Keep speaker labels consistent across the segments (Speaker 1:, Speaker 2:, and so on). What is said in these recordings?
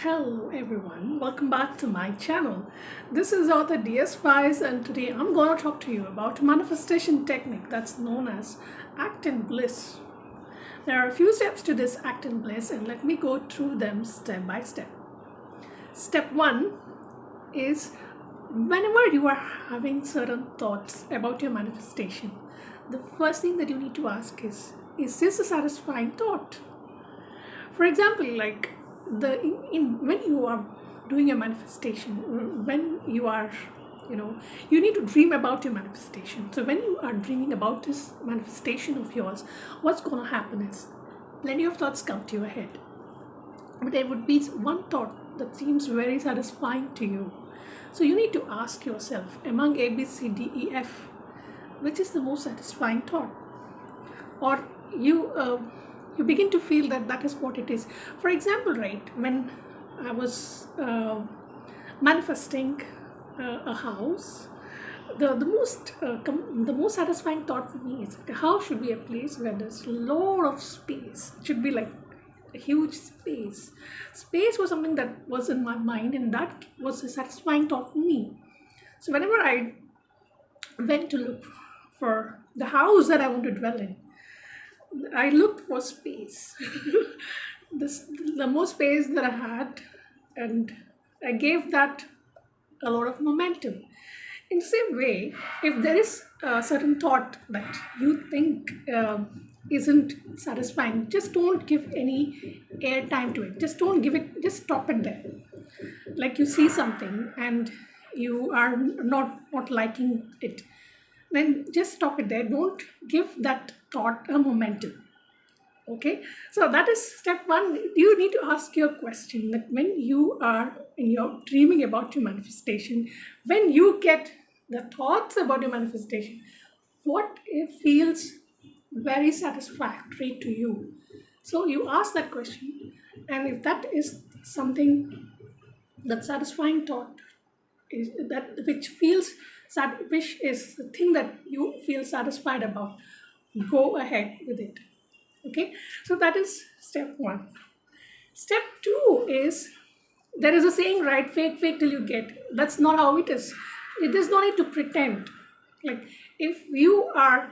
Speaker 1: Hello everyone, welcome back to my channel. This is author DS Spice and today I'm going to talk to you about a manifestation technique that's known as act in bliss. There are a few steps to this act in bliss and let me go through them step by step. Step 1 is whenever you are having certain thoughts about your manifestation, the first thing that you need to ask is this a satisfying thought? For example, like when you are doing a manifestation, when you are you need to dream about your manifestation. So when you are dreaming about this manifestation of yours, what's going to happen is plenty of thoughts come to your head, but there would be one thought that seems very satisfying to you. So you need to ask yourself, among A, B, C, D, E, F, which is the most satisfying thought? Or you begin to feel that is what it is. For example, right, when I was manifesting a house, the most satisfying thought for me is the house should be a place where there's a lot of space. It should be like a huge space. Space was something that was in my mind, and that was a satisfying thought for me. So whenever I went to look for the house that I want to dwell in, I looked for space. The more space that I had, and I gave that a lot of momentum. In the same way, if there is a certain thought that you think isn't satisfying, just don't give any airtime to it. Just don't give it, just stop it there. Like you see something and you are not liking it, then just stop it there. Don't give that thought a momentum. Okay, so that is step 1. You need to ask your question that when you are in your dreaming about your manifestation, when you get the thoughts about your manifestation, what it feels very satisfactory to you. So you ask that question, and if that is something, that satisfying thought is that which is the thing that you feel satisfied about, go ahead with it. Okay, so that is step 1. Step 2 is, there is a saying, right, fake till you get. That's not how it is. It does not need to pretend. Like if you are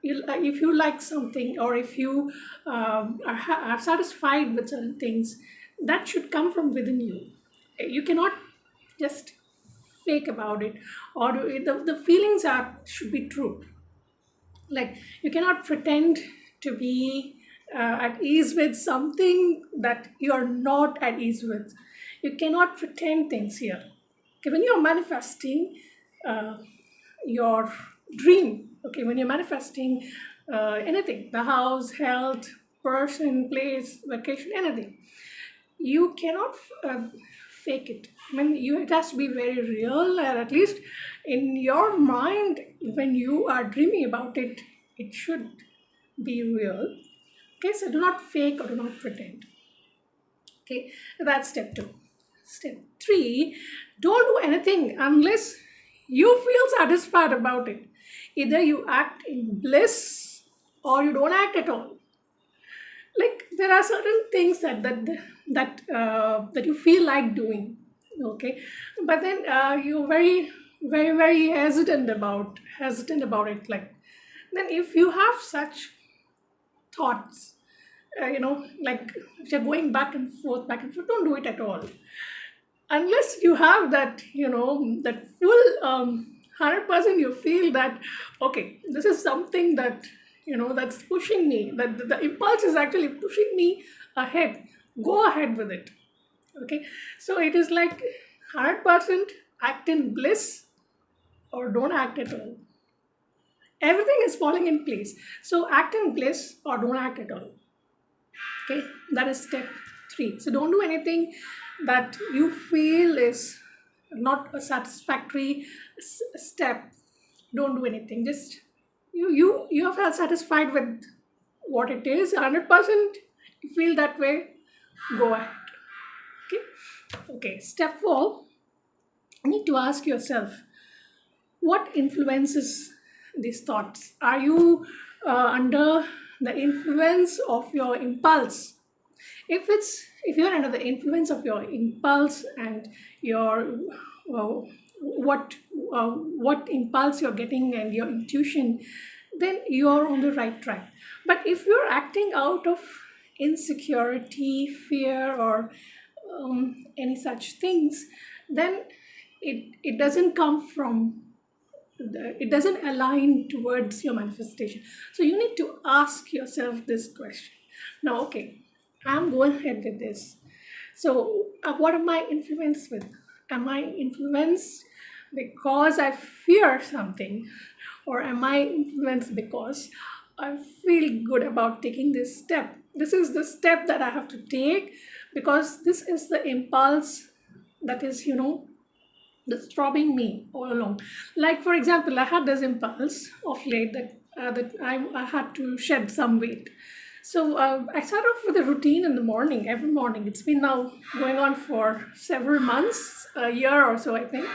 Speaker 1: if you like something, or if you are satisfied with certain things, that should come from within you. You cannot just fake about it, or the feelings should be true. Like you cannot pretend to be at ease with something that you are not at ease with. You cannot pretend things here. Okay, when you're manifesting your dream, okay, when you're manifesting anything, the house, health, person, place, vacation, anything, you cannot fake it. I mean, it has to be very real, or at least in your mind, when you are dreaming about it, it should be real. Okay, so do not fake or do not pretend. Okay, that's step 2. Step 3, don't do anything unless you feel satisfied about it. Either you act in bliss or you don't act at all. Like there are certain things that you feel like doing, okay, but then you're very hesitant about it. Like then if you have such thoughts, like if you're going back and forth, don't do it at all, unless you have that, that full 100% you feel that, okay, this is something that, that's pushing me, that the impulse is actually pushing me ahead. Go ahead with it. Okay, so it is like 100% act in bliss or don't act at all. Everything is falling in place. So act in bliss or don't act at all. Okay, that is step 3. So don't do anything that you feel is not a satisfactory step. Don't do anything. Just you have felt satisfied with what it is 100%. You feel that way, go ahead. Okay, step 4, you need to ask yourself, what influences these thoughts? Are you under the influence of your impulse? If you're under the influence of your impulse and your well, what impulse you're getting and your intuition, then you're on the right track. But if you're acting out of insecurity, fear, or any such things, then it doesn't come from it doesn't align towards your manifestation. So you need to ask yourself this question. Now, okay, I'm going ahead with this. So what am I influenced with? Am I influenced because I fear something, or am I influenced because I feel good about taking this step? This is the step that I have to take because this is the impulse that is, that's throbbing me all along. Like, for example, I had this impulse of late that I had to shed some weight. So I start off with a routine in the morning, every morning. It's been now going on for several months, a year or so, I think.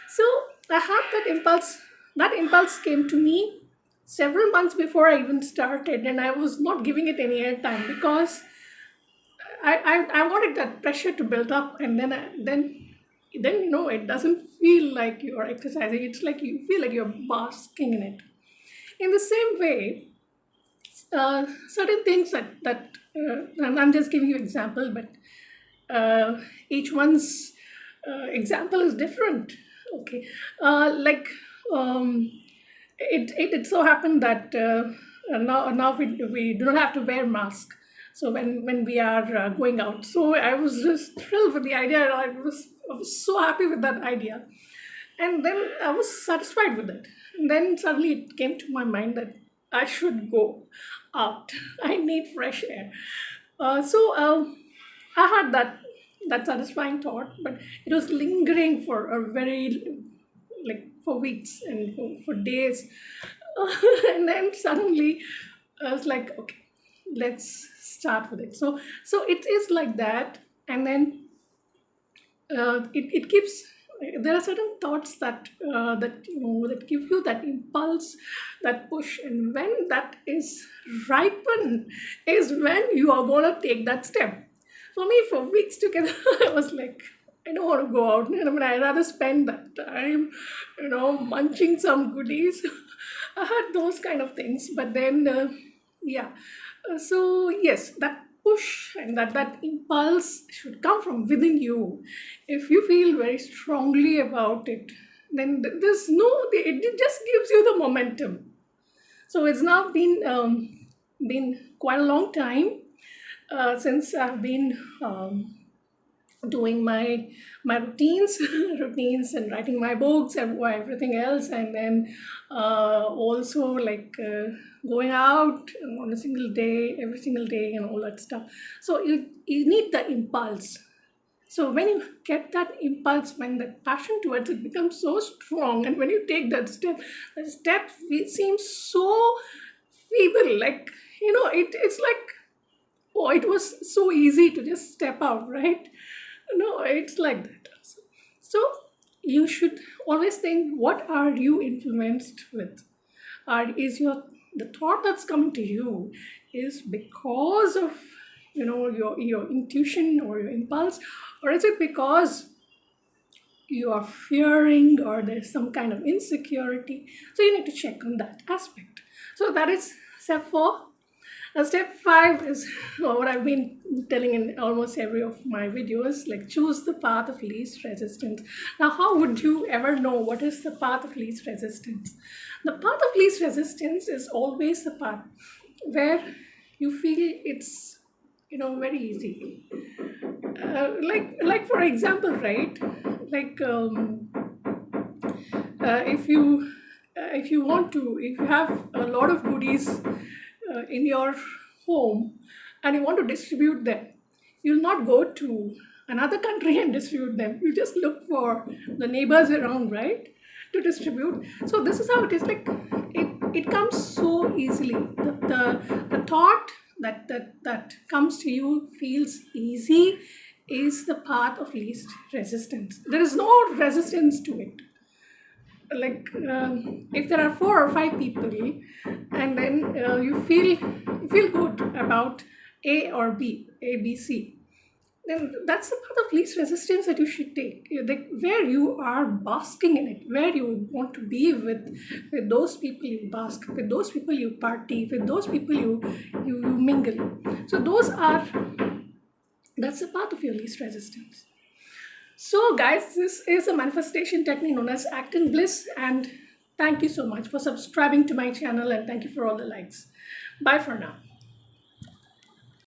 Speaker 1: So I had that impulse. That impulse came to me several months before I even started, and I was not giving it any airtime because I wanted that pressure to build up, and then it doesn't feel like you're exercising. It's like you feel like you're basking in it. In the same way, certain things and I'm just giving you example, but each one's example is different. Okay, like it so happened that now we do not have to wear mask. So when we are going out, so I was just thrilled with the idea. I was so happy with that idea, and then I was satisfied with it. And then suddenly it came to my mind that I should go out. I need fresh air. So I had that satisfying thought, but it was lingering for a very like for weeks and for days. And then suddenly I was like, okay, let's start with it. So it is like that, and then it keeps. There are certain thoughts that give you that impulse, that push, and when that is ripen, is when you are gonna take that step. For me, for weeks together, I was like, I don't want to go out. I mean, I'd rather spend that time, munching some goodies. I had those kind of things, but then, yeah. So yes, that push and that impulse should come from within you. If you feel very strongly about it, then there's no. It just gives you the momentum. So it's now been quite a long time since I've been doing my routines routines and writing my books and everything else, and then also like going out on a single day, every single day, and all that stuff. So you need the impulse. So when you get that impulse, when that passion towards it becomes so strong, and when you take that step seems so feeble. Like, it's like, oh, it was so easy to just step out, right? No, it's like that. So you should always think, what are you influenced with? Is the thought that's coming to you is because of your intuition or your impulse, or is it because you are fearing or there's some kind of insecurity? So you need to check on that aspect. So that is step 4. Now, step 5 is what I've been telling in almost every of my videos, like choose the path of least resistance. Now, how would you ever know what is the path of least resistance? The path of least resistance is always the path where you feel it's, very easy. Like for example, right? Like if you have a lot of goodies in your home and you want to distribute them, you'll not go to another country and distribute them. You just look for the neighbors around, right, to distribute. So this is how it is. Like it comes so easily. The thought that comes to you feels easy is the path of least resistance. There is no resistance to it. Like if there are 4 or 5 people, and then you feel good about A or B, A, B, C, then that's the path of least resistance that you should take. Like where you are basking in it, where you want to be with those people you bask, with those people you party, with those people you mingle. So that's a part of your least resistance. So, guys, this is a manifestation technique known as Act in Bliss. And thank you so much for subscribing to my channel, and thank you for all the likes. Bye for now.